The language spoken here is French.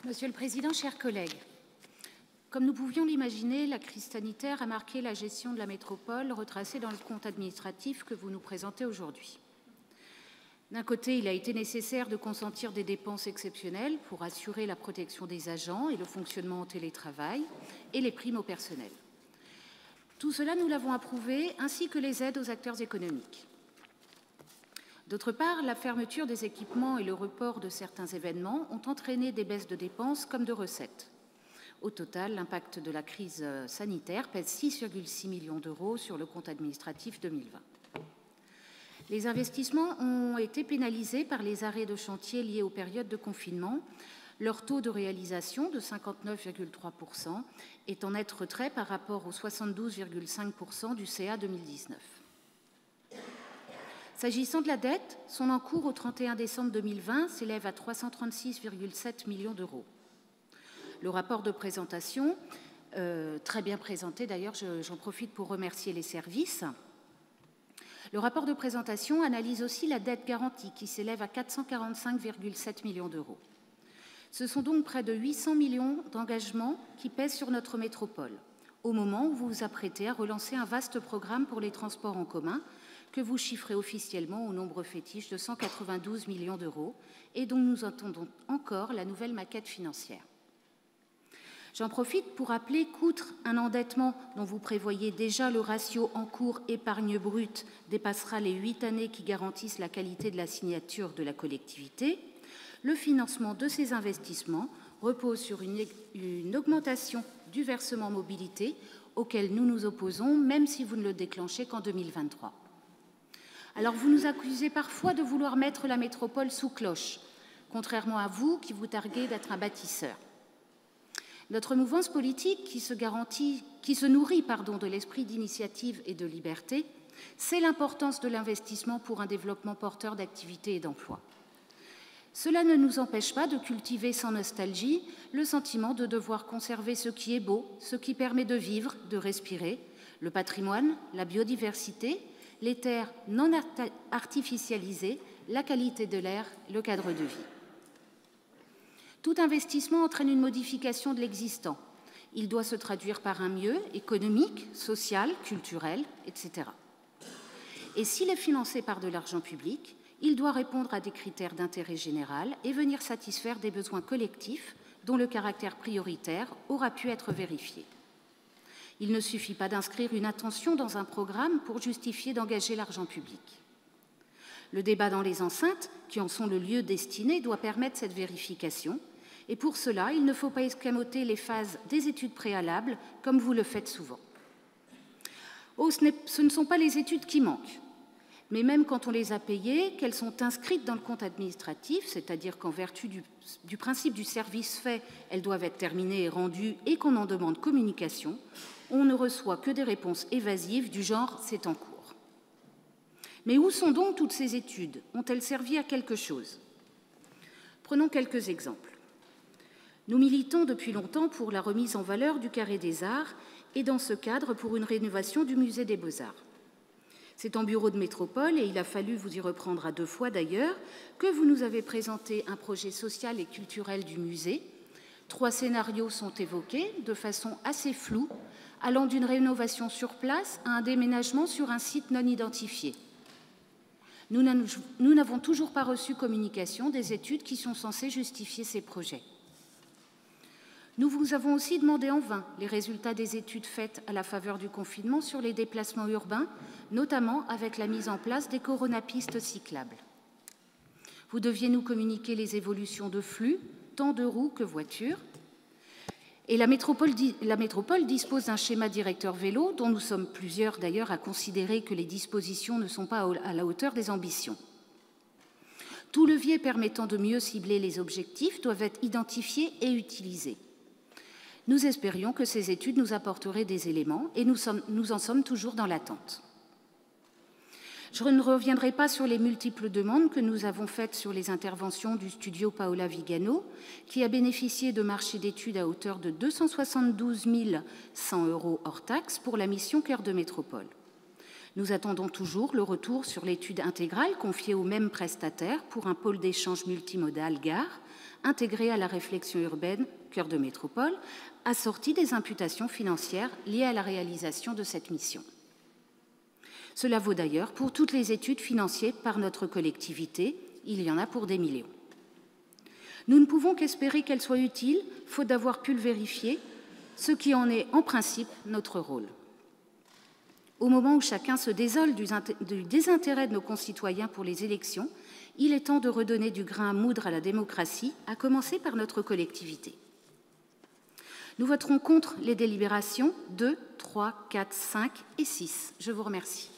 Monsieur le Président, chers collègues, comme nous pouvions l'imaginer, la crise sanitaire a marqué la gestion de la métropole retracée dans le compte administratif que vous nous présentez aujourd'hui. D'un côté, il a été nécessaire de consentir des dépenses exceptionnelles pour assurer la protection des agents et le fonctionnement en télétravail et les primes au personnel. Tout cela, nous l'avons approuvé, ainsi que les aides aux acteurs économiques. D'autre part, la fermeture des équipements et le report de certains événements ont entraîné des baisses de dépenses comme de recettes. Au total, l'impact de la crise sanitaire pèse 6,6 millions d'euros sur le compte administratif 2020. Les investissements ont été pénalisés par les arrêts de chantier liés aux périodes de confinement. Leur taux de réalisation de 59,3% est en net retrait par rapport aux 72,5% du CA 2019. S'agissant de la dette, son encours au 31 décembre 2020 s'élève à 336,7 millions d'euros. Le rapport de présentation, très bien présenté d'ailleurs, j'en profite pour remercier les services. Le rapport de présentation analyse aussi la dette garantie qui s'élève à 445,7 millions d'euros. Ce sont donc près de 800 millions d'engagements qui pèsent sur notre métropole, au moment où vous vous apprêtez à relancer un vaste programme pour les transports en commun que vous chiffrez officiellement au nombre fétiche de 192 millions d'euros et dont nous attendons encore la nouvelle maquette financière. J'en profite pour rappeler qu'outre un endettement dont vous prévoyez déjà le ratio en cours épargne brute dépassera les 8 années qui garantissent la qualité de la signature de la collectivité, le financement de ces investissements repose sur une augmentation du versement mobilité auquel nous nous opposons, même si vous ne le déclenchez qu'en 2023. Alors vous nous accusez parfois de vouloir mettre la métropole sous cloche, contrairement à vous qui vous targuez d'être un bâtisseur. Notre mouvance politique qui se nourrit de l'esprit d'initiative et de liberté, c'est l'importance de l'investissement pour un développement porteur d'activité et d'emploi. Cela ne nous empêche pas de cultiver sans nostalgie le sentiment de devoir conserver ce qui est beau, ce qui permet de vivre, de respirer, le patrimoine, la biodiversité, les terres non artificialisées, la qualité de l'air, le cadre de vie. Tout investissement entraîne une modification de l'existant. Il doit se traduire par un mieux économique, social, culturel, etc. Et s'il est financé par de l'argent public, il doit répondre à des critères d'intérêt général et venir satisfaire des besoins collectifs dont le caractère prioritaire aura pu être vérifié. Il ne suffit pas d'inscrire une intention dans un programme pour justifier d'engager l'argent public. Le débat dans les enceintes, qui en sont le lieu destiné, doit permettre cette vérification. Et pour cela, il ne faut pas escamoter les phases des études préalables, comme vous le faites souvent. Oh, ce ne sont pas les études qui manquent. Mais même quand on les a payées, qu'elles sont inscrites dans le compte administratif, c'est-à-dire qu'en vertu du principe du service fait, elles doivent être terminées et rendues et qu'on en demande communication, on ne reçoit que des réponses évasives du genre « c'est en cours ». Mais où sont donc toutes ces études? Ont-elles servi à quelque chose? Prenons quelques exemples. Nous militons depuis longtemps pour la remise en valeur du Carré des Arts et dans ce cadre pour une rénovation du Musée des Beaux-Arts. C'est en bureau de métropole, et il a fallu vous y reprendre à 2 fois d'ailleurs, que vous nous avez présenté un projet social et culturel du musée. 3 scénarios sont évoqués de façon assez floue, allant d'une rénovation sur place à un déménagement sur un site non identifié. Nous n'avons toujours pas reçu communication des études qui sont censées justifier ces projets. Nous vous avons aussi demandé en vain les résultats des études faites à la faveur du confinement sur les déplacements urbains, notamment avec la mise en place des coronapistes cyclables. Vous deviez nous communiquer les évolutions de flux, tant de roues que voitures. Et la métropole dispose d'un schéma directeur vélo, dont nous sommes plusieurs d'ailleurs à considérer que les dispositions ne sont pas à la hauteur des ambitions. Tout levier permettant de mieux cibler les objectifs doivent être identifiés et utilisés. Nous espérions que ces études nous apporteraient des éléments et nous en sommes toujours dans l'attente. Je ne reviendrai pas sur les multiples demandes que nous avons faites sur les interventions du studio Paola Vigano, qui a bénéficié de marchés d'études à hauteur de 272 100 € hors taxes pour la mission Cœur de Métropole. Nous attendons toujours le retour sur l'étude intégrale confiée au même prestataire pour un pôle d'échange multimodal gare, intégrée à la réflexion urbaine, cœur de métropole, assortie des imputations financières liées à la réalisation de cette mission. Cela vaut d'ailleurs pour toutes les études financées par notre collectivité, il y en a pour des millions. Nous ne pouvons qu'espérer qu'elles soient utiles, faute d'avoir pu le vérifier, ce qui en est en principe notre rôle. Au moment où chacun se désole du désintérêt de nos concitoyens pour les élections, il est temps de redonner du grain à moudre à la démocratie, à commencer par notre collectivité. Nous voterons contre les délibérations 2, 3, 4, 5 et 6. Je vous remercie.